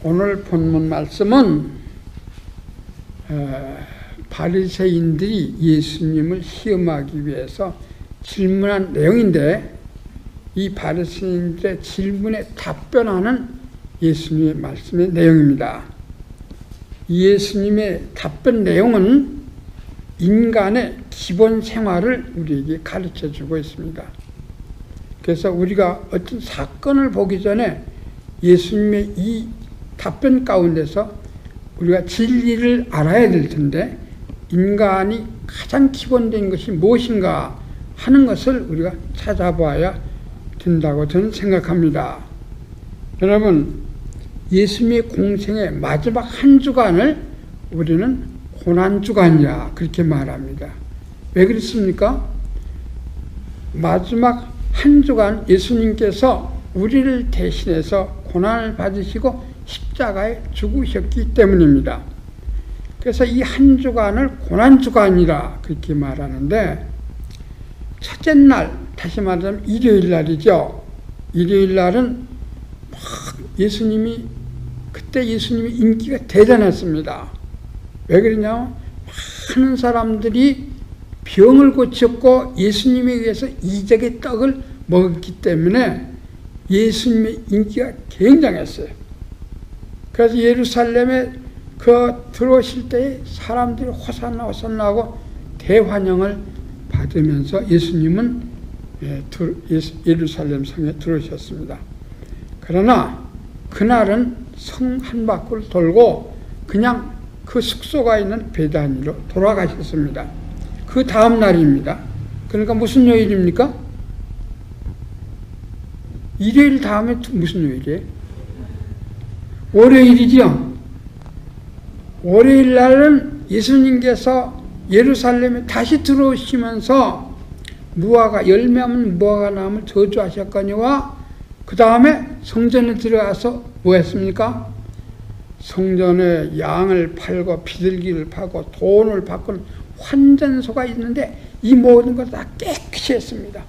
오늘 본문 말씀은 바리새인들이 예수님을 시험하기 위해서 질문한 내용인데, 이 바리새인들의 질문에 답변하는 예수님의 말씀의 내용입니다. 예수님의 답변 내용은 인간의 기본 생활을 우리에게 가르쳐주고 있습니다. 그래서 우리가 어떤 사건을 보기 전에 예수님의 이 답변 가운데서 우리가 진리를 알아야 될 텐데, 인간이 가장 기본적인 것이 무엇인가 하는 것을 우리가 찾아봐야 된다고 저는 생각합니다. 여러분, 예수님의 공생의 마지막 한 주간을 우리는 고난주간이라 그렇게 말합니다. 왜 그렇습니까? 마지막 한 주간 예수님께서 우리를 대신해서 고난을 받으시고 십자가에 죽으셨기 때문입니다. 그래서 이 한 주간을 고난주간이라 그렇게 말하는데, 첫째 날, 다시 말하자면 일요일 날이죠. 일요일 날은 그때 예수님이 인기가 대단했습니다. 왜 그러냐면 많은 사람들이 병을 고쳤고 예수님에 의해서 이적의 떡을 먹었기 때문에 예수님의 인기가 굉장했어요. 그래서 예루살렘에 들어오실 때 사람들이 호산나 호산나 하고 대환영을 받으면서 예수님은 예루살렘 성에 들어오셨습니다. 그러나 그날은 성 한 바퀴를 돌고 그냥 그 숙소가 있는 베다니로 돌아가셨습니다. 그 다음 날입니다. 그러니까 무슨 요일입니까? 일요일 다음에 무슨 요일이에요? 월요일이죠. 월요일 날은 예수님께서 예루살렘에 다시 들어오시면서 무화과 열매 없는 무화과 나무를 저주하셨거니와 그 다음에 성전에 들어가서 뭐 했습니까? 성전에 양을 팔고 비둘기를 파고 돈을 받고는 환전소가 있는데 이 모든 걸 다 깨끗이 했습니다.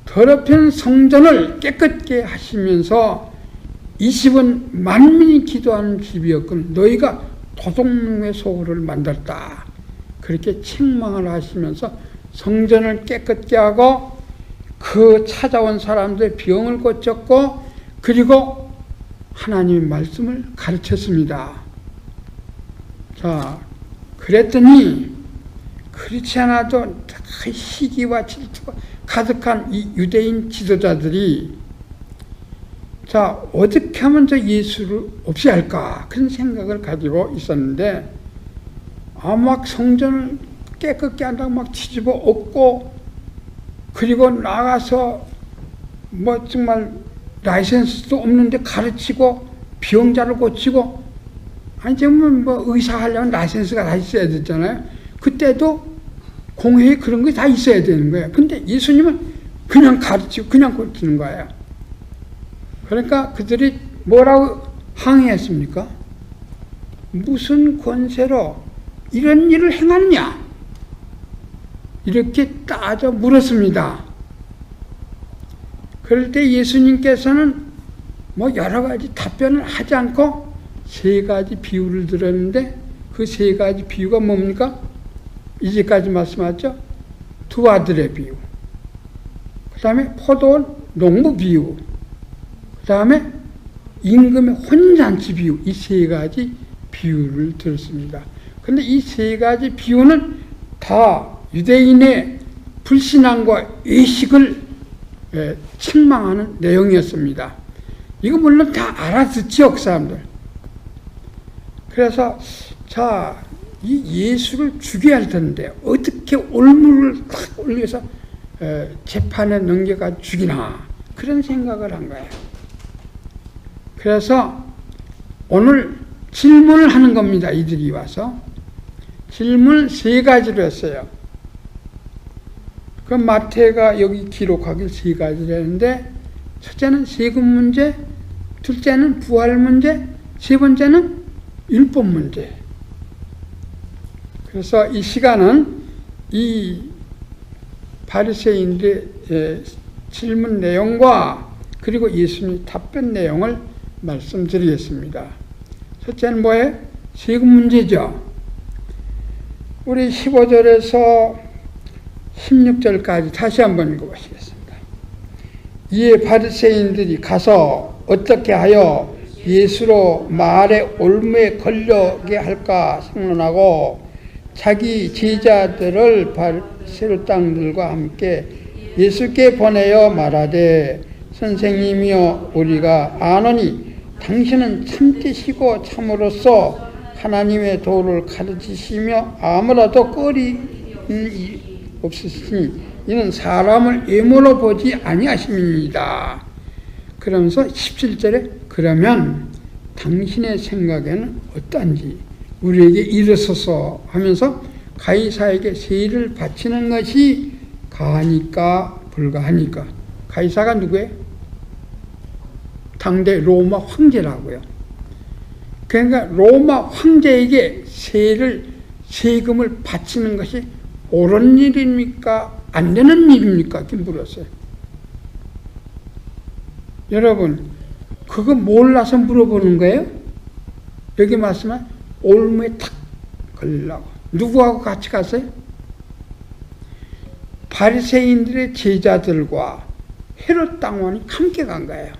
더럽힌 성전을 깨끗게 하시면서 이 집은 만민이 기도하는 집이었거늘 너희가 도둑놈의 소굴을 만들었다. 그렇게 책망을 하시면서 성전을 깨끗게 하고 그 찾아온 사람들의 병을 고쳤고, 그리고 하나님의 말씀을 가르쳤습니다. 자, 그랬더니 그렇지 않아도 시기와 질투가 가득한 이 유대인 지도자들이 자, 어떻게 하면 저 예수를 없이 할까? 그런 생각을 가지고 있었는데, 막 성전을 깨끗게 한다고 막 뒤집어 엎고, 그리고 나가서 정말 라이센스도 없는데 가르치고, 병자를 고치고, 아니, 정말 의사 하려면 라이센스가 다 있어야 되잖아요. 그때도 공회에 그런 게 다 있어야 되는 거예요. 근데 예수님은 그냥 가르치고, 그냥 고치는 거예요. 그러니까 그들이 뭐라고 항의했습니까? 무슨 권세로 이런 일을 행하느냐? 이렇게 따져 물었습니다. 그럴 때 예수님께서는 여러 가지 답변을 하지 않고 세 가지 비유를 들었는데, 그 세 가지 비유가 뭡니까? 이제까지 말씀하셨죠? 두 아들의 비유, 그 다음에 포도원 농부 비유, 그 다음에 임금의 혼잔치 비유, 이 세 가지 비유를 들었습니다. 그런데 이 세 가지 비유는 다 유대인의 불신앙과 외식을 책망하는 내용이었습니다. 이거 물론 다 알아듣죠, 그 사람들. 그래서 자, 이 예수를 죽여야 할 텐데 어떻게 올무를 탁 올려서 재판에 넘겨가 죽이나, 그런 생각을 한 거예요. 그래서 오늘 질문을 하는 겁니다. 이들이 와서 질문을 세 가지로 했어요. 그 마태가 여기 기록하길 세 가지를 했는데, 첫째는 세금 문제, 둘째는 부활 문제, 세 번째는 율법 문제. 그래서 이 시간은 이 바리새인들의 질문 내용과 그리고 예수님의 답변 내용을 말씀드리겠습니다. 첫째는 뭐예요? 세금 문제죠. 우리 15절에서 16절까지 다시 한번 읽어보시겠습니다. 이에 바리새인들이 가서 어떻게 하여 예수로 말의 올무에 걸려게 할까 생각하고 자기 제자들을 바리새인 땅들과 함께 예수께 보내어 말하되 선생님이여 우리가 아노니 당신은 참되시고 참으로서 하나님의 도를 가르치시며 아무라도 꺼리는 없으시니 이는 사람을 외모로 보지 아니하심이니이다. 그러면서 17절에 그러면 당신의 생각에는 어떠한지 우리에게 이르소서 하면서 가이사에게 세를 바치는 것이 가하니까 불가하니까. 가이사가 누구예요? 당대 로마 황제라고요. 그러니까 로마 황제에게 세금을 바치는 것이 옳은 일입니까? 안 되는 일입니까? 이렇게 물었어요. 여러분, 그거 몰라서 물어보는 거예요? 여기 말씀은 올무에 탁 걸리려고. 누구하고 같이 갔어요? 바리새인들의 제자들과 헤롯 당원이 함께 간 거예요.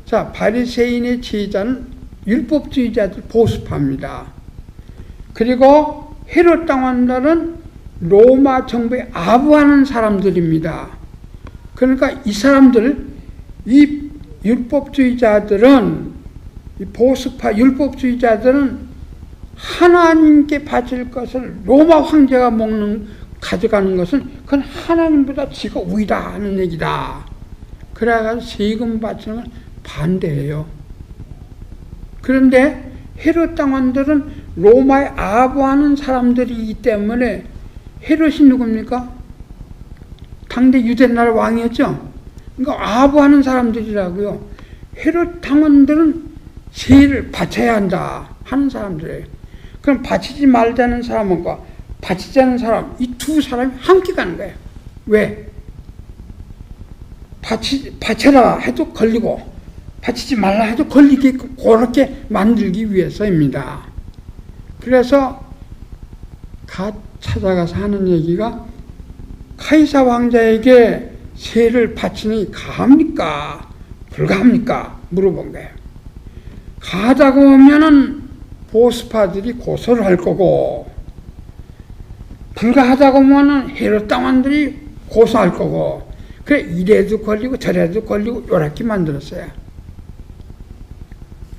자, 바리새인의 제자는 율법주의자들 보수파입니다. 그리고 헤롯 당원들은 로마 정부에 아부하는 사람들입니다. 그러니까 이 사람들, 이 율법주의자들은, 이 보수파 율법주의자들은 하나님께 바칠 것을 로마 황제가 가져가는 것은 그건 하나님보다 지가 우위다 하는 얘기다. 그래가지고 세금 바치는 건 반대해요. 그런데 헤롯 당원들은 로마에 아부하는 사람들이기 때문에 헤롯이 누굽니까? 당대 유대나라 왕이었죠. 그러니까 아부하는 사람들이라고요. 헤롯 당원들은 세를 바쳐야 한다 하는 사람들이에요. 그럼 바치지 말자는 사람과 바치지 않는 사람, 이 두 사람이 함께 가는 거예요. 왜? 바쳐라 해도 걸리고 바치지 말라 해도 걸리게끔 그렇게 만들기 위해서입니다. 그래서 찾아가서 하는 얘기가 카이사 왕자에게 세를 바치니 가합니까? 불가합니까? 물어본 거예요. 가다고 하면은 보수파들이 고소를 할 거고, 불가하다고 하면은 헤롯 당원들이 고소할 거고, 그래 이래도 걸리고 저래도 걸리고 요렇게 만들었어요.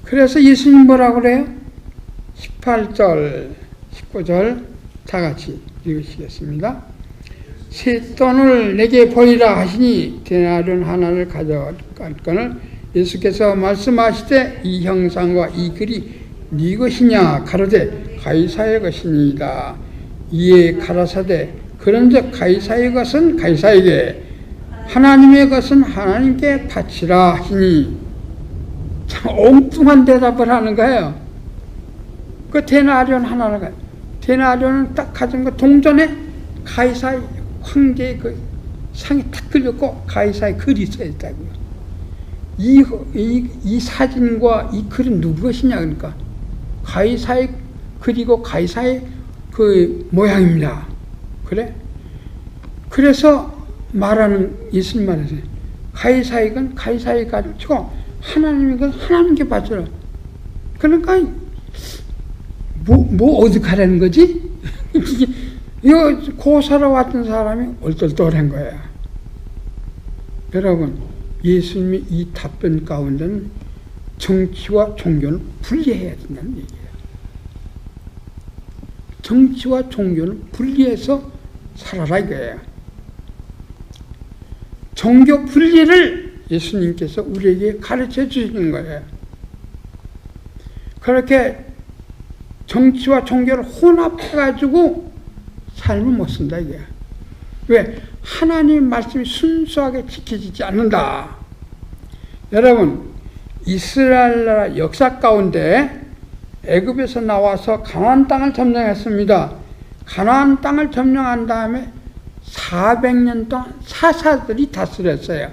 그래서 예수님 뭐라고 그래요? 18절, 19절 다 같이 읽으시겠습니다. 새 돈을 내게 보이라 하시니 데나리온 하나를 가져갈 건을 예수께서 말씀하시되 이 형상과 이 글이 네 것이냐 가로되 가이사의 것이니이다. 이에 가라사대 그런즉 가이사의 것은 가이사에게 하나님의 것은 하나님께 바치라 하시니. 참 엉뚱한 대답을 하는 거예요. 그 데나리온 하나를 가요. 데나리온은 딱 가진 거 동전에 가이사의 황제의 그 상이 탁 걸렸고 가이사의 글이 써 있다고요. 이 사진과 이 글은 누구 것이냐 그러니까 가이사의 글이고 가이사의 그 모양입니다. 그래? 그래서 말하는 예수님 말하세요. 가이사의 건 가이사의 가지고 하나님의 건 하나님께 바쳐라. 그러니까 뭐 어떻게 하라는 거지? 이거 고사로 왔던 사람이 얼떨떨한 거야. 여러분, 예수님이 이 답변 가운데는 정치와 종교는 분리해야 된다는 얘기예요. 정치와 종교는 분리해서 살아라 이거예요. 종교 분리를 예수님께서 우리에게 가르쳐 주시는 거예요. 그렇게 정치와 종교를 혼합해가지고 삶을 못 쓴다 이게. 왜? 하나님 말씀이 순수하게 지켜지지 않는다. 여러분, 이스라엘 나라 역사 가운데 애굽에서 나와서 가나안 땅을 점령했습니다. 가나안 땅을 점령한 다음에 400년 동안 사사들이 다스렸어요.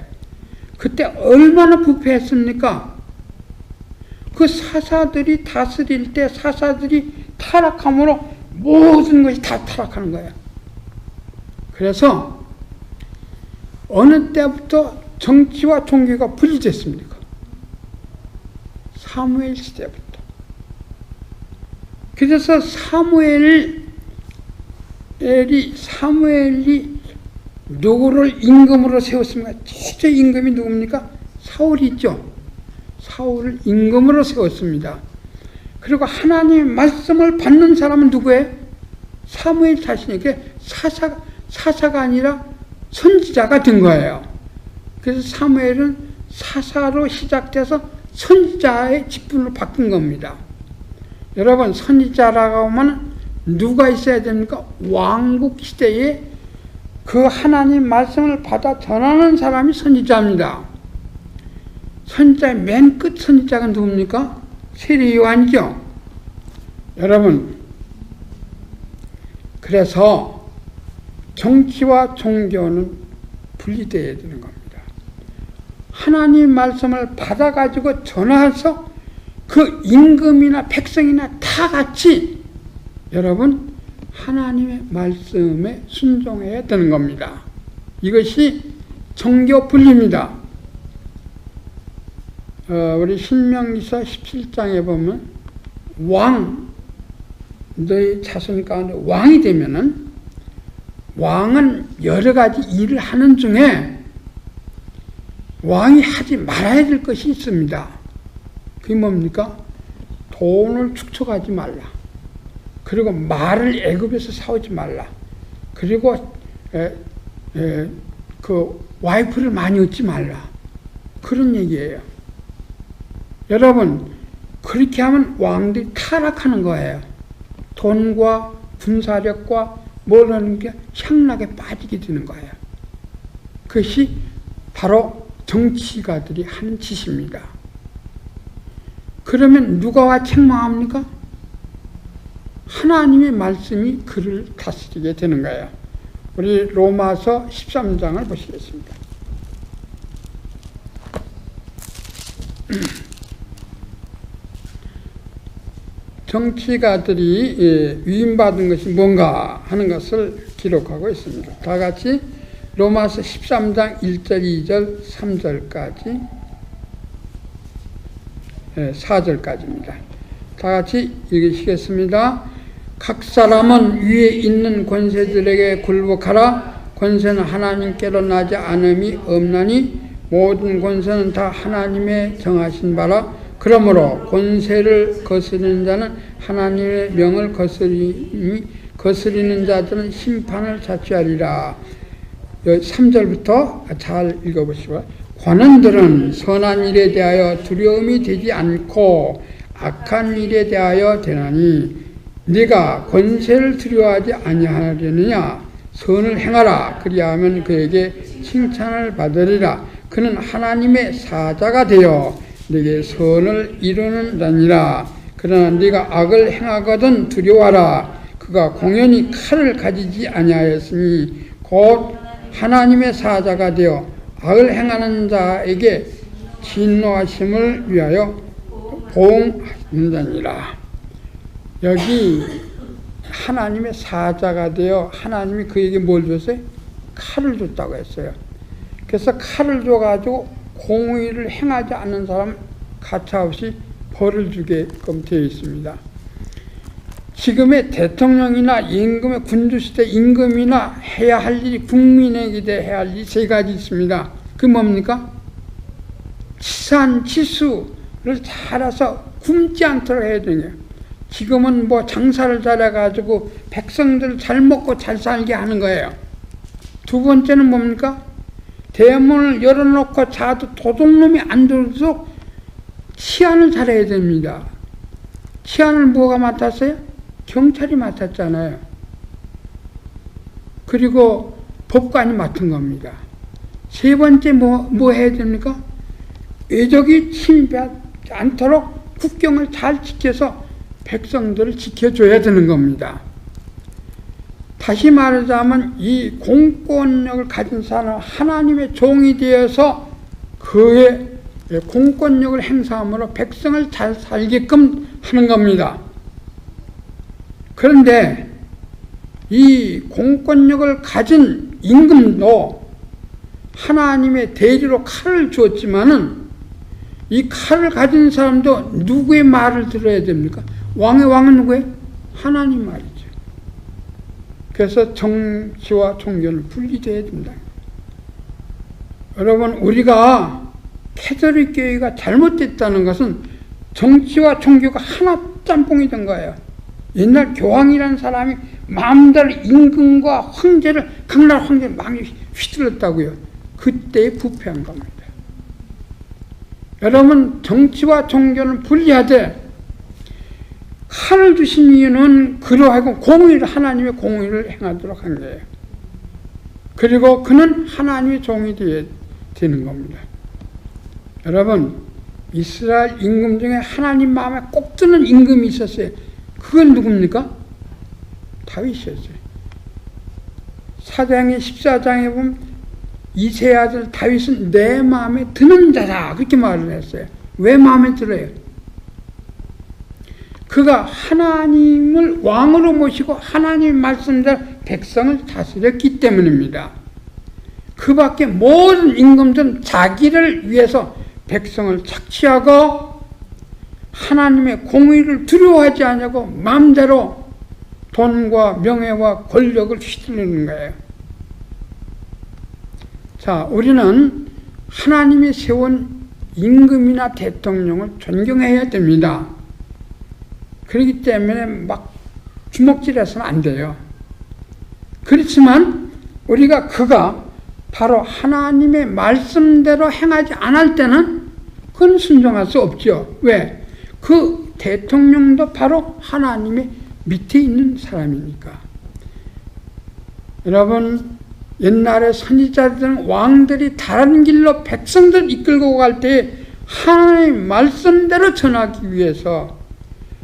그때 얼마나 부패했습니까? 그 사사들이 다스릴 때 사사들이 타락함으로 모든 것이 다 타락하는 거예요. 그래서 어느 때부터 정치와 종교가 분리됐습니까? 사무엘 시대부터. 그래서 사무엘이 누구를 임금으로 세웠습니까? 최초 임금이 누굽니까? 사울이 있죠. 사울을 임금으로 세웠습니다. 그리고 하나님의 말씀을 받는 사람은 누구예요? 사무엘 자신에게 사사가 아니라 선지자가 된 거예요. 그래서 사무엘은 사사로 시작돼서 선지자의 직분으로 바뀐 겁니다. 여러분, 선지자라고 하면 누가 있어야 됩니까? 왕국 시대에 그 하나님 말씀을 받아 전하는 사람이 선지자입니다. 선지자의 맨 끝 선지자가 누굽니까? 세례 요한이죠. 여러분, 그래서 정치와 종교는 분리되어야 되는 겁니다. 하나님 말씀을 받아가지고 전해서 그 임금이나 백성이나 다 같이 여러분 하나님의 말씀에 순종해야 되는 겁니다. 이것이 정교 분리입니다. 우리 신명기서 17장에 보면 너희 자손 가운데 왕이 되면은 왕은 여러 가지 일을 하는 중에 왕이 하지 말아야 될 것이 있습니다. 그게 뭡니까? 돈을 축적하지 말라. 그리고 말을 애굽에서 사오지 말라. 그리고 그 와이프를 많이 얻지 말라. 그런 얘기예요. 여러분, 그렇게 하면 왕들이 타락하는 거예요. 돈과 군사력과 뭘 하는 게 향락에 빠지게 되는 거예요. 그것이 바로 정치가들이 하는 짓입니다. 그러면 누가 와 책망합니까? 하나님의 말씀이 그를 다스리게 되는 거예요. 우리 로마서 13장을 보시겠습니다. 정치가들이 위임받은 것이 뭔가 하는 것을 기록하고 있습니다. 다 같이 로마서 13장 1절, 2절, 3절까지 4절까지입니다. 다 같이 읽으시겠습니다. 각 사람은 위에 있는 권세들에게 굴복하라. 권세는 하나님께로 나지 않음이 없나니 모든 권세는 다 하나님의 정하신 바라. 그러므로 권세를 거스리는 자는 하나님의 명을 거스리는 자들은 심판을 자취하리라. 3절부터 잘 읽어보시고, 관원들은 선한 일에 대하여 두려움이 되지 않고 악한 일에 대하여 되나니 네가 권세를 두려워하지 아니하려느냐. 선을 행하라. 그리하면 그에게 칭찬을 받으리라. 그는 하나님의 사자가 되어 네게 선을 이루는 자니라. 그러나 네가 악을 행하거든 두려워하라. 그가 공연히 칼을 가지지 아니하였으니 곧 하나님의 사자가 되어 악을 행하는 자에게 진노하심을 위하여 보응하는 자니라. 여기 하나님의 사자가 되어 하나님이 그에게 뭘 줬어요? 칼을 줬다고 했어요. 그래서 칼을 줘가지고 공의를 행하지 않는 사람 가차없이 벌을 주게끔 되어 있습니다. 지금의 대통령이나 임금의 군주시대 임금이나 해야 할 일이 국민에게 해야 할 일이 세 가지 있습니다. 그 뭡니까? 치산치수를 잘해서 굶지 않도록 해야 되는 거예요. 지금은 뭐 장사를 잘해가지고 백성들 잘 먹고 잘 살게 하는 거예요. 두 번째는 뭡니까? 대문을 열어놓고 자도 도둑놈이 안 들어도 치안을 잘해야 됩니다. 치안을 뭐가 맡았어요? 경찰이 맡았잖아요. 그리고 법관이 맡은 겁니다. 세 번째 뭐 해야 됩니까? 외적이 침입하지 않도록 국경을 잘 지켜서 백성들을 지켜줘야 되는 겁니다. 다시 말하자면 이 공권력을 가진 사람은 하나님의 종이 되어서 그의 공권력을 행사함으로 백성을 잘 살게끔 하는 겁니다. 그런데 이 공권력을 가진 임금도 하나님의 대리로 칼을 주었지만은 이 칼을 가진 사람도 누구의 말을 들어야 됩니까? 왕의 왕은 누구예요? 하나님 말이죠. 그래서 정치와 종교는 분리되어야 된다. 여러분, 우리가 캐톨릭 교회가 잘못됐다는 것은 정치와 종교가 하나 짬뽕이 된 거예요. 옛날 교황이라는 사람이 마음대로 임금과 황제를, 강나라 황제를 막 휘둘렀다고요. 그때의 부패한 겁니다. 여러분, 정치와 종교는 분리하되 칼을 주신 이유는 그러하고 공의를, 하나님의 공의를 행하도록 한 거예요. 그리고 그는 하나님의 종이 되는 겁니다. 여러분, 이스라엘 임금 중에 하나님 마음에 꼭 드는 임금이 있었어요. 그건 누굽니까? 다윗이었어요. 사도행전 14장에 보면 이새의 아들 다윗은 내 마음에 드는 자다, 그렇게 말을 했어요. 왜 마음에 들어요? 그가 하나님을 왕으로 모시고 하나님의 말씀대로 백성을 다스렸기 때문입니다. 그 밖에 모든 임금들은 자기를 위해서 백성을 착취하고 하나님의 공의를 두려워하지 않냐고 마음대로 돈과 명예와 권력을 휘두르는 거예요. 자, 우리는 하나님이 세운 임금이나 대통령을 존경해야 됩니다. 그렇기 때문에 막 주먹질해서는 안 돼요. 그렇지만 우리가 그가 바로 하나님의 말씀대로 행하지 않을 때는 그건 순종할 수 없죠. 왜? 그 대통령도 바로 하나님의 밑에 있는 사람이니까. 여러분, 옛날에 선지자들은 왕들이 다른 길로 백성들 이끌고 갈 때 하나님의 말씀대로 전하기 위해서,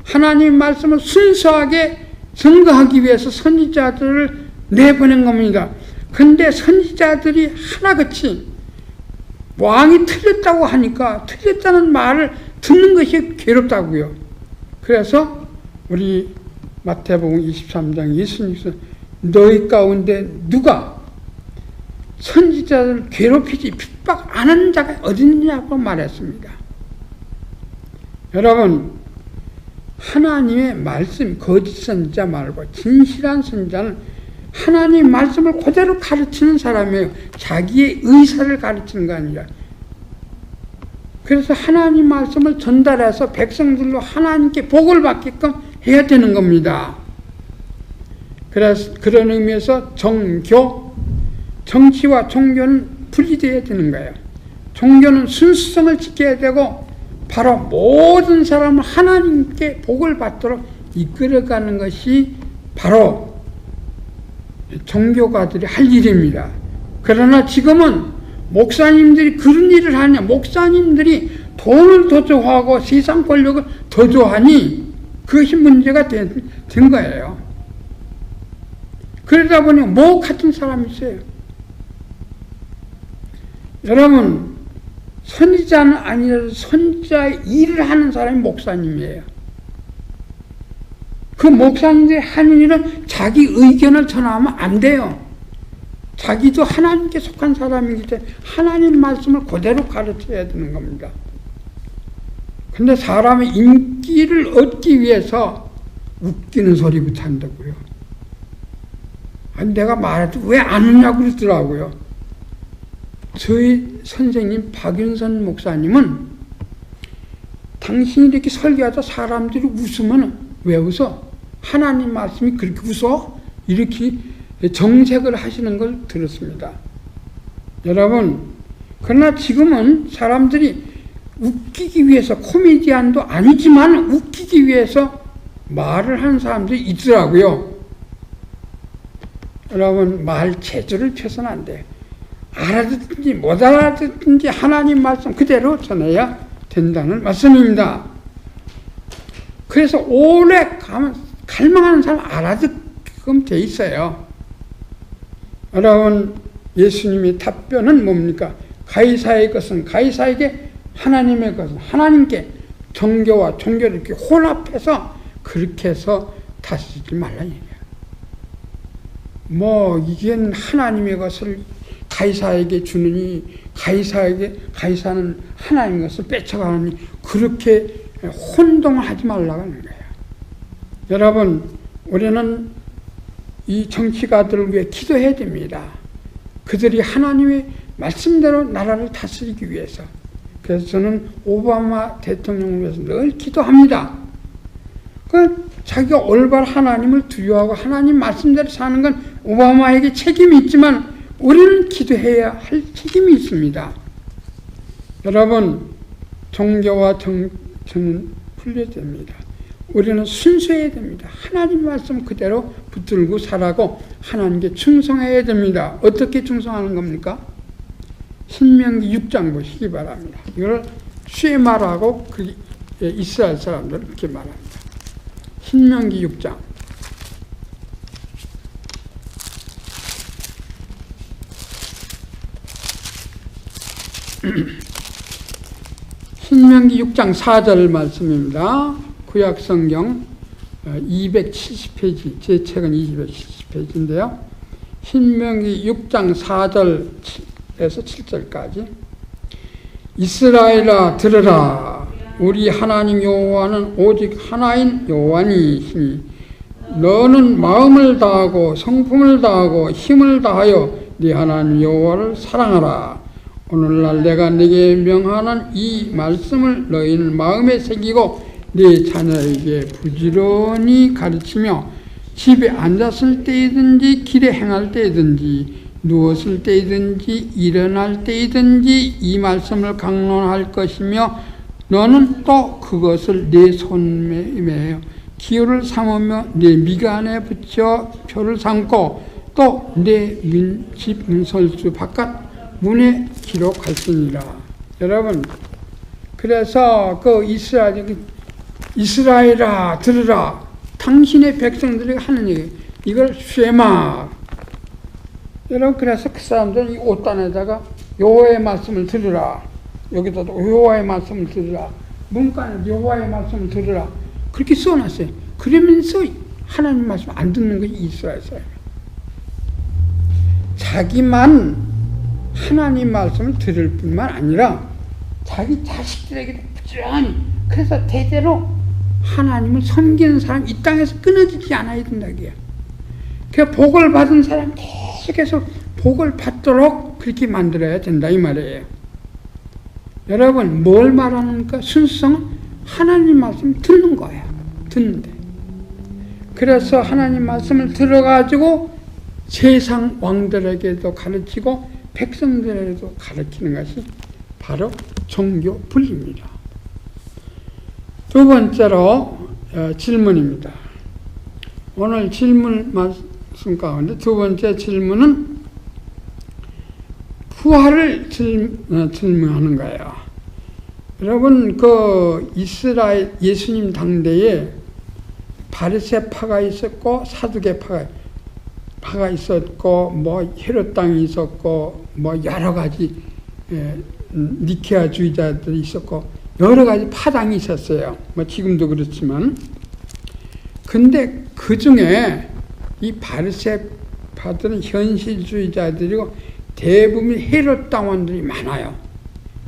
하나님의 말씀을 순수하게 증거하기 위해서 선지자들을 내보낸 겁니다. 근데 선지자들이 하나같이 왕이 틀렸다고 하니까 틀렸다는 말을 듣는 것이 괴롭다고요. 그래서 우리 마태복음 23장 예수님께서 너희 가운데 누가 선지자를 괴롭히지 핍박 안 하는 자가 어디 있느냐고 말했습니다. 여러분, 하나님의 말씀, 거짓 선지자 말고 진실한 선지자는 하나님의 말씀을 그대로 가르치는 사람이에요. 자기의 의사를 가르치는 거 아니라. 그래서 하나님 말씀을 전달해서 백성들로 하나님께 복을 받게끔 해야 되는 겁니다. 그래서 그런 의미에서 정치와 종교는 분리되어야 되는 거예요. 종교는 순수성을 지켜야 되고 바로 모든 사람을 하나님께 복을 받도록 이끌어가는 것이 바로 종교가들이 할 일입니다. 그러나 지금은 목사님들이 그런 일을 하냐, 목사님들이 돈을 더 좋아하고 세상 권력을 더 좋아하니 그것이 문제가 된 거예요. 그러다 보니 목 같은 사람이 있어요. 여러분, 선지자는 아니라도 선지자의 일을 하는 사람이 목사님이에요. 그 목사님들이 하는 일은 자기 의견을 전하면 안 돼요. 자기도 하나님께 속한 사람이기 때문에 하나님 말씀을 그대로 가르쳐야 되는 겁니다. 근데 사람의 인기를 얻기 위해서 웃기는 소리부터 한다고요. 아니, 내가 말해도 왜 안 웃냐고 그러더라고요. 저희 선생님 박윤선 목사님은 당신이 이렇게 설교하다 사람들이 웃으면 왜 웃어? 하나님 말씀이 그렇게 웃어? 이렇게 정색을 하시는 걸 들었습니다. 여러분, 그러나 지금은 사람들이 웃기기 위해서, 코미디언도 아니지만 웃기기 위해서 말을 하는 사람들이 있더라고요. 여러분, 말 재주를 펴서는 안 돼요. 알아듣든지 못 알아듣든지 하나님 말씀 그대로 전해야 된다는 말씀입니다. 그래서 오래 가면 갈망하는 사람 알아듣게끔 돼 있어요. 여러분, 예수님의 답변은 뭡니까? 가이사의 것은 가이사에게, 하나님의 것은 하나님께, 종교와 종교를 이렇게 혼합해서 그렇게 해서 다스리지 말라는 얘기야. 뭐 이게 하나님의 것을 가이사에게 주느니 가이사는 하나님의 것을 뺏어가느니 그렇게 혼동을 하지 말라고 하는 거예요. 여러분, 우리는 이 정치가들을 위해 기도해야 됩니다. 그들이 하나님의 말씀대로 나라를 다스리기 위해서. 그래서 저는 오바마 대통령을 위해서 늘 기도합니다. 자기가 올바른 하나님을 두려워하고 하나님 말씀대로 사는 건 오바마에게 책임이 있지만 우리는 기도해야 할 책임이 있습니다. 여러분, 종교와 정치는 분리해야 됩니다. 우리는 순수해야 됩니다. 하나님 말씀 그대로 붙들고 살아고 하나님께 충성해야 됩니다. 어떻게 충성하는 겁니까? 신명기 6장 보시기 바랍니다. 이걸 쉐마라고 이스라엘 사람들 이렇게 말합니다. 신명기 6장. 신명기 6장 4절 말씀입니다. 구약성경 270페이지, 제 책은 270페이지인데요. 신명기 6장 4절에서 7절까지. 이스라엘아 들으라. 우리 하나님 여호와는 오직 하나인 여호와니시니 너는 마음을 다하고 성품을 다하고 힘을 다하여 네 하나님 여호와를 사랑하라. 오늘날 내가 네게 명하는 이 말씀을 너희는 마음에 새기고 네 자녀에게 부지런히 가르치며 집에 앉았을 때이든지 길에 행할 때이든지 누웠을 때이든지 일어날 때이든지 이 말씀을 강론할 것이며 너는 또 그것을 네 손에 기호를 삼으며 네 미간에 붙여 표를 삼고 또 네 집 문설주 바깥 문에 기록할지니라. 여러분, 그래서 그 이스라엘아 들으라. 당신의 백성들이 하는 얘기, 이걸 쉐마. 여러분, 그래서 그 사람들은 이 옷단에다가 여호와의 말씀을 들으라. 여기다도 여호와의 말씀을 들으라. 문간에 여호와의 말씀을 들으라. 그렇게 써놨어요. 그러면서 하나님 말씀 안 듣는 것이 이스라엘 사람. 자기만 하나님 말씀을 들을 뿐만 아니라 자기 자식들에게도 부지런히, 그래서 대대로 하나님을 섬기는 사람 이 땅에서 끊어지지 않아야 된다고요. 그 복을 받은 사람 계속해서 복을 받도록 그렇게 만들어야 된다 이 말이에요. 여러분, 뭘 말하는가? 순수성은 하나님 말씀 듣는 거예요. 듣는데. 그래서 하나님 말씀을 들어가지고 세상 왕들에게도 가르치고 백성들에게도 가르치는 것이 바로 종교 분리입니다. 두 번째로 질문입니다. 오늘 질문 말씀 가운데 두 번째 질문은 부활을 질문하는 거예요. 여러분, 그 이스라엘 예수님 당대에 바리새파가 있었고 사두개파가 있었고 뭐 헤롯 땅이 있었고 뭐 여러 가지 니케아주의자들이 있었고 여러 가지 파당이 있었어요. 뭐 지금도 그렇지만. 근데 그 중에 이 바리새파들은 현실주의자들이고 대부분 헤롯 당원들이 많아요.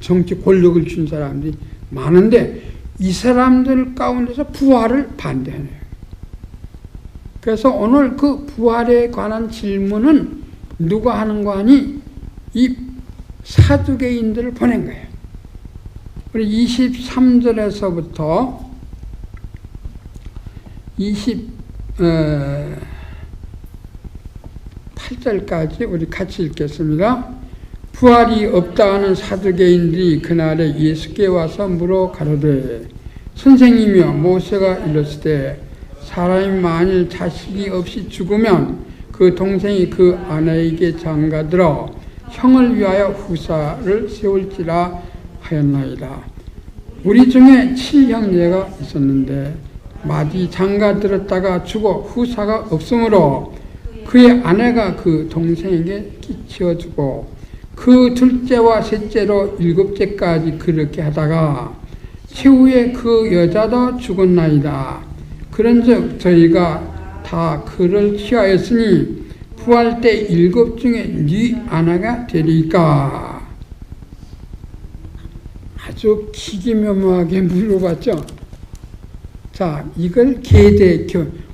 정치 권력을 준 사람들이 많은데 이 사람들 가운데서 부활을 반대하네요. 그래서 오늘 그 부활에 관한 질문은 누가 하는 거 아니? 이 사두개인들을 보낸 거예요. 우리 23절에서부터 28절까지 우리 같이 읽겠습니다. 부활이 없다 하는 사두개인들이 그날에 예수께 와서 물어 가로되 선생님이여, 모세가 이르시되 사람이 만일 자식이 없이 죽으면 그 동생이 그 아내에게 장가들어 형을 위하여 후사를 세울지라 하였나이다. 우리 중에 7형제가 있었는데 마디 장가들었다가 죽어 후사가 없으므로 그의 아내가 그 동생에게 끼치어주고 그 둘째와 셋째로 일곱째까지 그렇게 하다가 최후에 그 여자도 죽었나이다. 그런즉 저희가 다 그를 취하였으니 부활 때 일곱 중에 네 하나가 되리까. 아주 기기묘묘하게 물어봤죠. 자, 이걸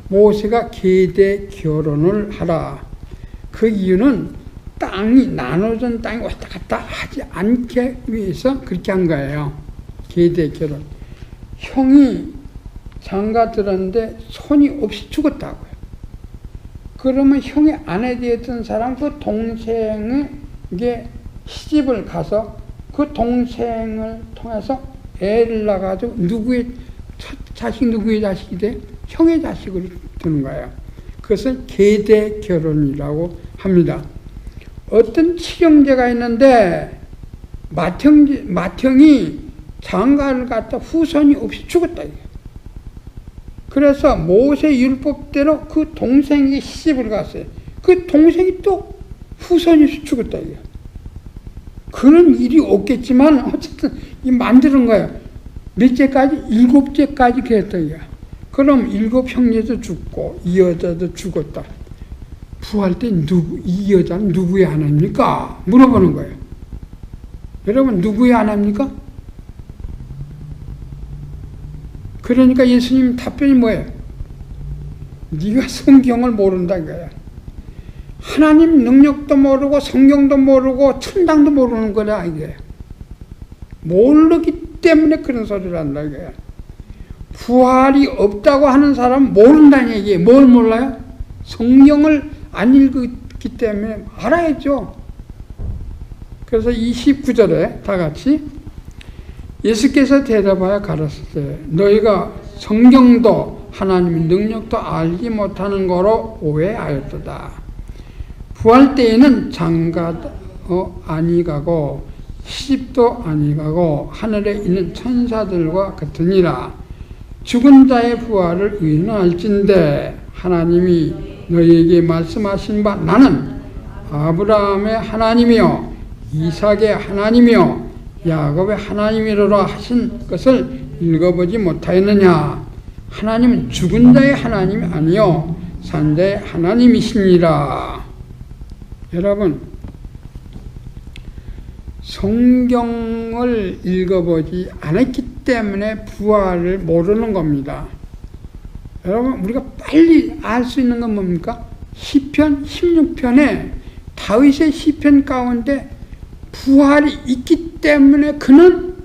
모세가 계대 결혼을 하라. 그 이유는 땅이 나눠진 땅이 왔다 갔다 하지 않게 위해서 그렇게 한 거예요. 계대 결혼. 형이 장가 들었는데 손이 없이 죽었다고요. 그러면 형의 아내 되었던 사람 그 동생에게 시집을 가서 그 동생을 통해서 애를 낳아가지고 누구의 자식 누구의 자식이 돼? 형의 자식으로 되는 거예요. 그것은 계대 결혼이라고 합니다. 어떤 칠형제가 있는데 맏형이 장가를 갔다 후손이 없이 죽었다. 그래서 모세 율법대로 그 동생에게 시집을 갔어요. 그 동생이 또 후손이 없이 죽었다. 그런 일이 없겠지만 어쨌든 만드는 거예요. 몇째까지? 일곱째까지 그랬다. 그럼 일곱 형제도 죽고 이 여자도 죽었다. 부활 때 이 여자는 누구의 하나입니까? 물어보는 거예요. 여러분 누구의 하나입니까? 그러니까 예수님 답변이 뭐예요? 네가 성경을 모른다 이거야. 하나님 능력도 모르고 성경도 모르고 천당도 모르는 거라 이게. 모르기 때문에 그런 소리를 한다 이거야. 부활이 없다고 하는 사람은 모른다는 얘기예요. 뭘 몰라요? 성경을 안 읽었기 때문에 알아야죠. 그래서 29절에 다 같이 예수께서 대답하여 가라사대 너희가 성경도 하나님의 능력도 알지 못하는 거로 오해하였도다. 부활 때에는 장가도 아니 가고 시집도 아니 가고 하늘에 있는 천사들과 같으니라. 죽은 자의 부활을 의논할진대 하나님이 너희에게 말씀하신 바 나는 아브라함의 하나님이요 이삭의 하나님이요 야곱의 하나님이로라 하신 것을 읽어보지 못하였느냐. 하나님은 죽은 자의 하나님이 아니요 산 자의 하나님이시니라. 여러분 성경을 읽어보지 않았기 때문에 부활을 모르는 겁니다. 여러분 우리가 빨리 알 수 있는 건 뭡니까? 시편 16편에 다윗의 시편 가운데 부활이 있기 때문에 그는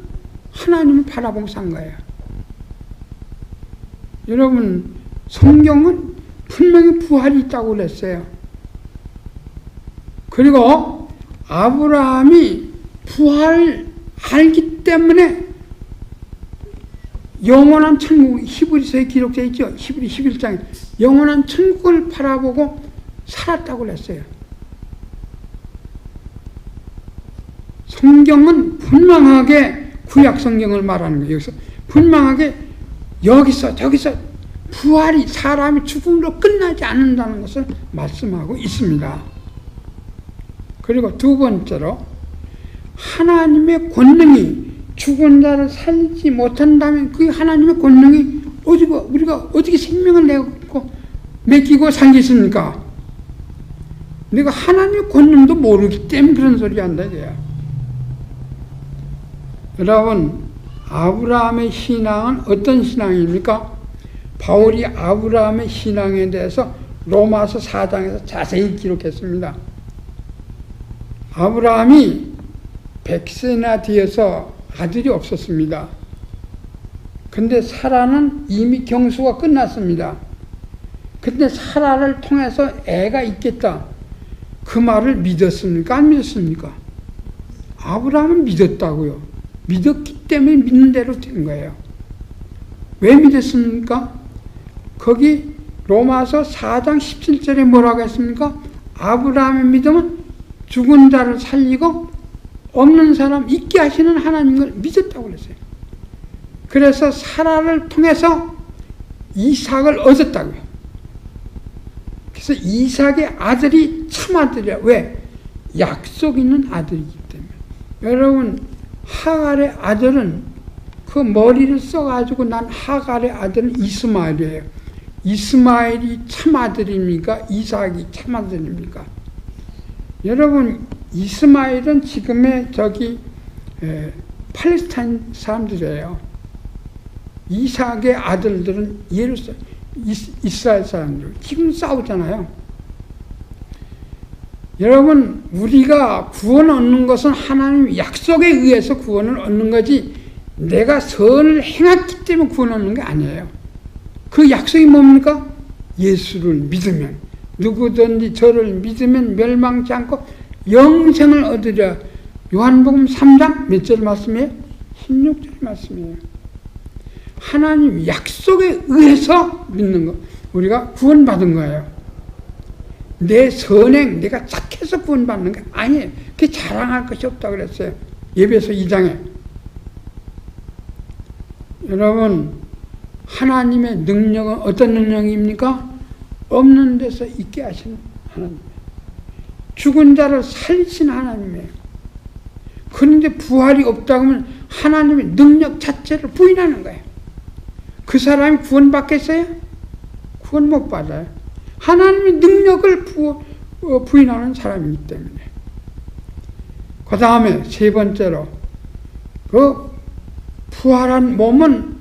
하나님을 바라보고 산 거예요. 여러분 성경은 분명히 부활이 있다고 그랬어요. 그리고 아브라함이 부활을 알기 때문에 영원한 천국, 히브리서에 기록되어 있죠. 히브리 11장에 영원한 천국을 바라보고 살았다고 그랬어요. 성경은 분명하게 구약 성경을 말하는 거예요. 여기서 분명하게 여기서 저기서 부활이 사람이 죽음으로 끝나지 않는다는 것을 말씀하고 있습니다. 그리고 두 번째로 하나님의 권능이 죽은 자를 살리지 못한다면 그 하나님의 권능이 우리가 어떻게 생명을 내고 맡기고 살겠습니까? 내가 하나님의 권능도 모르기 때문에 그런 소리 한다 이거야. 여러분 아브라함의 신앙은 어떤 신앙입니까? 바울이 아브라함의 신앙에 대해서 로마서 4장에서 자세히 기록했습니다. 아브라함이 100세나 되어서 아들이 없었습니다. 근데 사라는 이미 경수가 끝났습니다. 근데 사라를 통해서 애가 있겠다. 그 말을 믿었습니까? 안 믿었습니까? 아브라함은 믿었다고요. 믿었기 때문에 믿는 대로 된 거예요. 왜 믿었습니까? 거기 로마서 4장 17절에 뭐라고 했습니까? 아브라함의 믿음은 죽은 자를 살리고 없는 사람 있게 하시는 하나님을 믿었다고 그랬어요. 그래서 사라를 통해서 이삭을 얻었다고요. 그래서 이삭의 아들이 참 아들이야. 왜? 약속 있는 아들이기 때문에. 여러분, 하갈의 아들은 그 머리를 써가지고 난 하갈의 아들은 이스마엘이에요. 이스마엘이 참 아들입니까? 이삭이 참 아들입니까? 여러분, 이스마엘은 지금의 팔레스타인 사람들이에요. 이삭의 아들들은 이스라엘 사람들. 지금 싸우잖아요. 여러분, 우리가 구원 얻는 것은 하나님 약속에 의해서 구원을 얻는 거지 내가 선을 행했기 때문에 구원 얻는 게 아니에요. 그 약속이 뭡니까? 예수를 믿으면, 누구든지 저를 믿으면 멸망치 않고 영생을 얻으려. 요한복음 3장 몇 절 말씀이에요? 16절 말씀이에요. 하나님 약속에 의해서 믿는 거. 우리가 구원받은 거예요. 내 선행, 내가 착해서 구원받는 게 아니에요. 그게 자랑할 것이 없다고 그랬어요. 예배서 2장에. 여러분, 하나님의 능력은 어떤 능력입니까? 없는 데서 있게 하시는 하나님. 죽은 자를 살리신 하나님이에요. 그런데 부활이 없다고 하면 하나님의 능력 자체를 부인하는 거예요. 그 사람이 구원받겠어요? 구원 못 받아요. 하나님의 능력을 부인하는 사람이기 때문에. 그 다음에 세 번째로, 그 부활한 몸은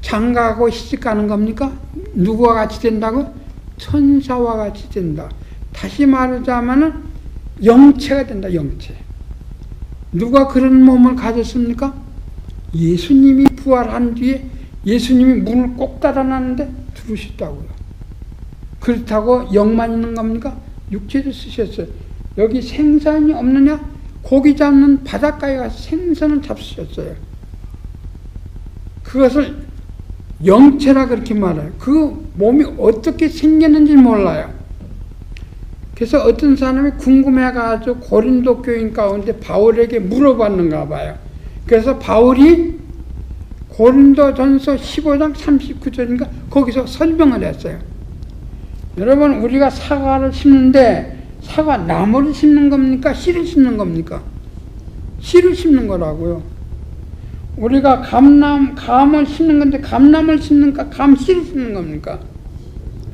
장가하고 시집가는 겁니까? 누구와 같이 된다고? 천사와 같이 된다. 다시 말하자면은 영체가 된다, 영체. 누가 그런 몸을 가졌습니까? 예수님이 부활한 뒤에 예수님이 문을 꼭 닫아놨는데 들어오셨다고요. 그렇다고 영만 있는 겁니까? 육체도 쓰셨어요. 여기 생선이 없느냐? 고기 잡는 바닷가에 가서 생선을 잡수셨어요. 그것을 영체라 그렇게 말해요. 그 몸이 어떻게 생겼는지 몰라요. 그래서 어떤 사람이 궁금해가지고 고린도 교인 가운데 바울에게 물어봤는가 봐요. 그래서 바울이 고린도전서 15장 39절인가 거기서 설명을 했어요. 여러분, 우리가 사과를 심는데 사과 나무를 심는 겁니까? 씨를 심는 겁니까? 씨를 심는 거라고요. 우리가 감을 심는 건데 감나무를 심는가? 감씨를 심는 겁니까?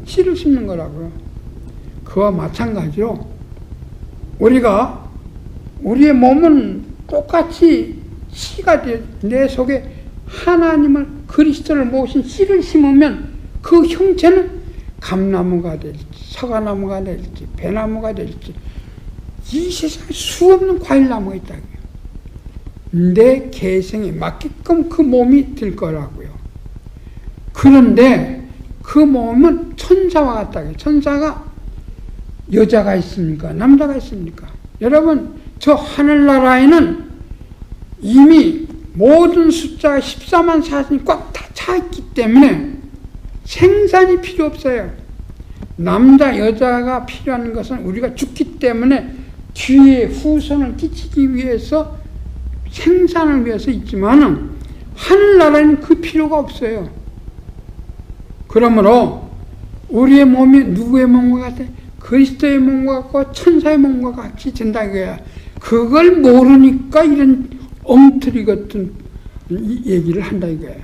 씨를 심는 거라고요. 그와 마찬가지로 우리가 우리의 몸은 똑같이 씨가 내 속에 하나님을 그리스도를 모신 씨를 심으면 그 형체는 감나무가 될지 사과나무가 될지 배나무가 될지 이 세상에 수없는 과일나무가 있다. 내 개성에 맞게끔 그 몸이 될 거라고요. 그런데 그 몸은 천사와 같다. 천사가 여자가 있습니까? 남자가 있습니까? 여러분, 저 하늘나라에는 이미 모든 숫자가 14만 4천이 꽉 다 차 있기 때문에 생산이 필요 없어요. 남자, 여자가 필요한 것은 우리가 죽기 때문에 뒤에 후손을 끼치기 위해서 생산을 위해서 있지만은 하늘나라에는 그 필요가 없어요. 그러므로 우리의 몸이 누구의 몸과 같아? 그리스도의 몸과 같고 천사의 몸과 같이 된다 이거야. 그걸 모르니까 이런 엉터리 같은 얘기를 한다 이거야.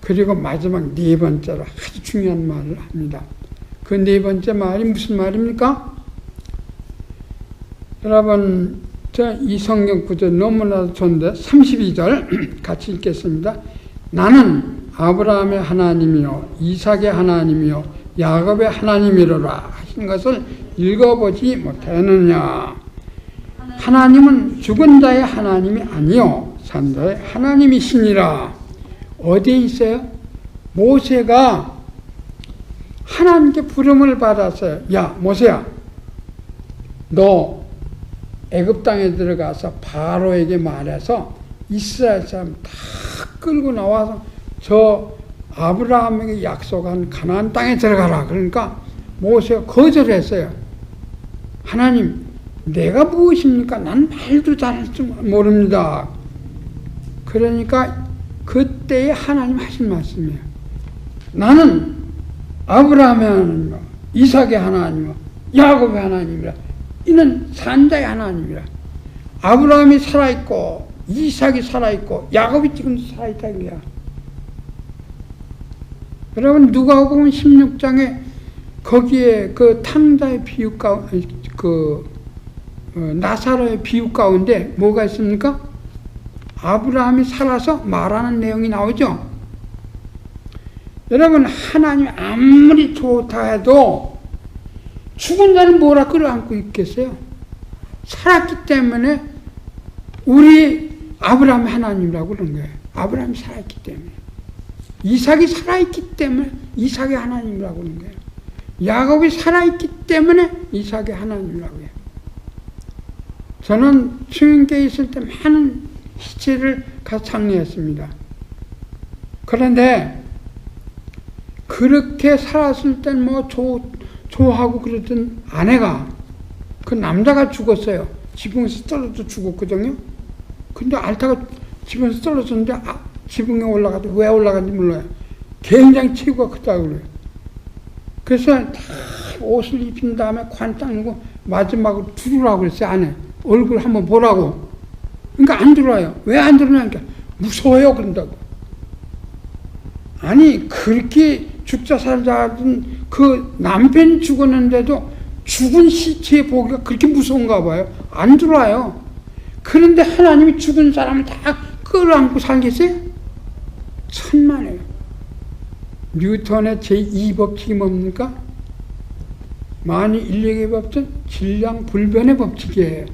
그리고 마지막 네 번째로 아주 중요한 말을 합니다. 그 네 번째 말이 무슨 말입니까? 여러분, 이 성경 구절 너무나도 좋은데 32절 같이 읽겠습니다. 나는 아브라함의 하나님이요 이삭의 하나님이요 야곱의 하나님이로라 하신 것을 읽어보지 못하느냐. 하나님은 죽은 자의 하나님이 아니요 산 자의 하나님이시니라. 어디에 있어요? 모세가 하나님께 부름을 받았어요. 야 모세야, 너 애굽 땅에 들어가서 바로에게 말해서 이스라엘 사람 다 끌고 나와서 저 아브라함에게 약속한 가나안 땅에 들어가라. 그러니까 모세가 거절했어요. 하나님, 내가 무엇입니까? 난 말도 잘할 줄 모릅니다. 그러니까 그때에 하나님 하신 말씀이에요. 나는 아브라함의 하나님이요 이삭의 하나님이요 야곱의 하나님이라. 이는 산자의 하나님이라. 아브라함이 살아있고 이삭이 살아있고 야곱이 지금도 살아있다 이거야. 여러분 누가복음 16장에 거기에 그 탕자의 비유 가운데 나사로의 비유 가운데 뭐가 있습니까? 아브라함이 살아서 말하는 내용이 나오죠. 여러분 하나님 아무리 좋다 해도 죽은 자는 뭐라 끌어안고 있겠어요? 살았기 때문에 우리 아브라함 하나님이라고 그러는 거예요. 아브라함이 살아있기 때문에. 이삭이 살아있기 때문에 이삭의 하나님이라고 그러는 거예요. 야곱이 살아있기 때문에 이삭의 하나님이라고 해요. 저는 수행교에 있을 때 많은 시체를 가서 장례했습니다. 그런데 그렇게 살았을 땐 뭐 좋아하고 그러던 아내가 그 남자가 죽었어요. 지붕에서 떨어져 죽었거든요. 근데 알타가 지붕에서 떨어졌는데 지붕에 올라가도 왜 올라간지 몰라요. 굉장히 체구가 크다고 그래요. 그래서 다 옷을 입힌 다음에 관 딱 넣고 마지막으로 들으라고 그랬어요. 안에 얼굴 한번 보라고. 그러니까 안 들어와요. 왜 안 들어오냐니까 무서워요 그런다고. 아니 그렇게 죽자 살자 하던 그 남편이 죽었는데도 죽은 시체 보기가 그렇게 무서운가 봐요. 안 들어와요. 그런데 하나님이 죽은 사람을 다 끌어안고 살겠어요? 천만에요. 뉴턴의 제2법칙이 뭡니까? 만유 인력의 법칙은 질량불변의 법칙이에요.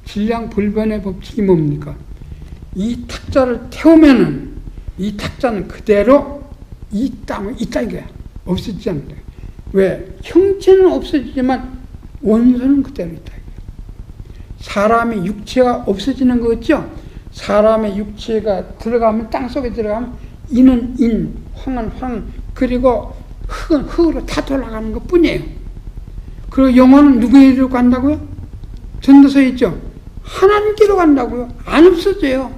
질량불변의 법칙이 뭡니까? 이 탁자를 태우면은 이 탁자는 그대로 있다 이거야. 없어지지 않는다. 왜? 형체는 없어지지만 원소는 그대로 있다. 사람의 육체가 없어지는 거 있죠? 사람의 육체가 들어가면 땅속에 들어가면 인은 인, 황은 황, 그리고 흙은 흙으로 다 돌아가는 것 뿐이에요. 그리고 영혼은 누구에게로 간다고요? 전도서에 있죠? 하나님께로 간다고요. 안 없어져요.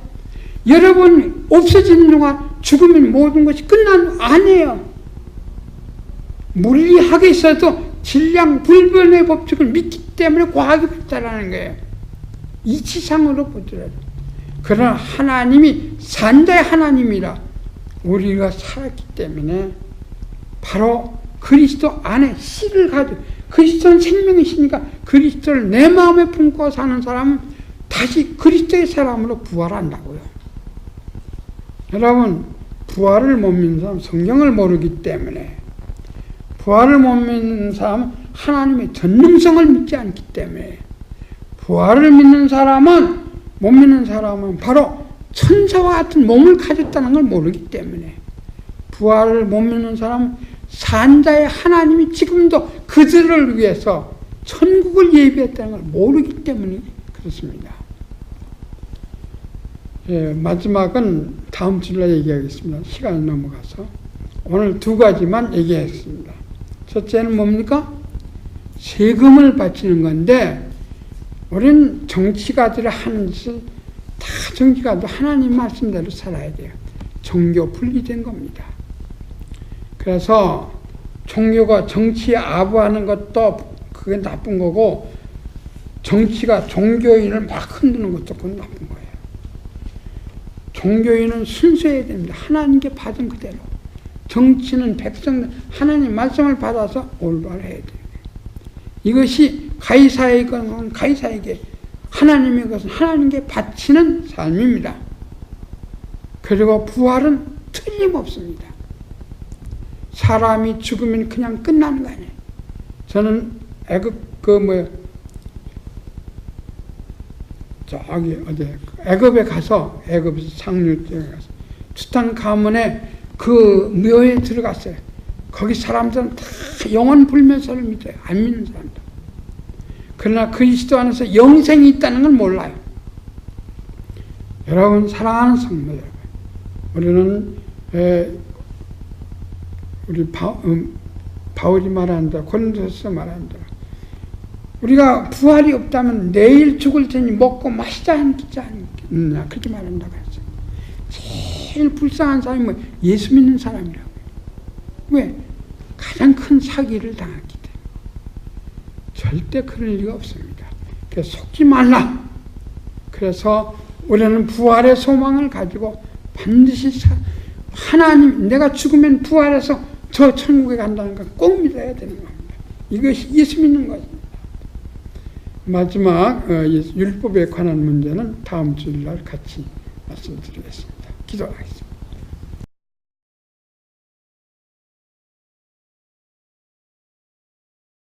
여러분 없어지는 동안 죽으면 모든 것이 끝난 아니에요. 물리학에서도 질량불변의 법칙을 믿기 때문에 과학이 발달하는 거예요. 이치상으로 보더라도. 그러나 하나님이 산자의 하나님이라 우리가 살았기 때문에 바로 그리스도 안에 씨를 가지고 그리스도는 생명이시니까 그리스도를 내 마음에 품고 사는 사람은 다시 그리스도의 사람으로 부활한다고요. 여러분 부활을 못 믿는 사람은 성경을 모르기 때문에 부활을 못 믿는 사람은 하나님의 전능성을 믿지 않기 때문에 부활을 믿는 사람은 못 믿는 사람은 바로 천사와 같은 몸을 가졌다는 걸 모르기 때문에 부활을 못 믿는 사람은 산자의 하나님이 지금도 그들을 위해서 천국을 예비했다는 걸 모르기 때문에 그렇습니다. 예, 마지막은 다음 주일날 얘기하겠습니다. 시간이 넘어가서 오늘 두 가지만 얘기하겠습니다. 첫째는 뭡니까? 세금을 바치는 건데 우리는 정치가들이 하는 짓을 다 정치가도 하나님 말씀대로 살아야 돼요. 종교 분리된 겁니다. 그래서 종교가 정치에 아부하는 것도 그게 나쁜 거고 정치가 종교인을 막 흔드는 것도 그건 나쁜 거예요. 종교인은 순수해야 됩니다. 하나님께 받은 그대로. 정치는 백성 하나님 말씀을 받아서 올바르해야 돼요. 이것이 가이사의 것은 가이사에게 하나님의 것은 하나님께 바치는 삶입니다. 그리고 부활은 틀림없습니다. 사람이 죽으면 그냥 끝나는 거 아니에요. 저는 애굽에 가서 애굽에서 상륙지에 가서 투탕카몬의 그 묘에 들어갔어요. 거기 사람들은 다 영원 불면서를 믿어요. 안 믿는 사람들. 그러나 그리스도 안에서 영생이 있다는 걸 몰라요. 여러분 사랑하는 성도 여러분, 우리는 우리 바울이 말하는 대로 고린도서 말하는 대로 우리가 부활이 없다면 내일 죽을 테니 먹고 마시자 않겠느냐 그렇게 말한다고 했어요. 제일 불쌍한 사람이 뭐 예수 믿는 사람이라고요. 왜? 가장 큰 사기를 당했기 때문에. 절대 그럴 리가 없습니다. 그래서 속지 말라. 그래서 우리는 부활의 소망을 가지고 반드시 하나님, 내가 죽으면 부활해서 저 천국에 간다는 걸 꼭 믿어야 되는 겁니다. 이것이 예수 믿는 것입니다. 마지막 율법에 관한 문제는 다음 주일날 같이 말씀드리겠습니다. 기도하겠습니다.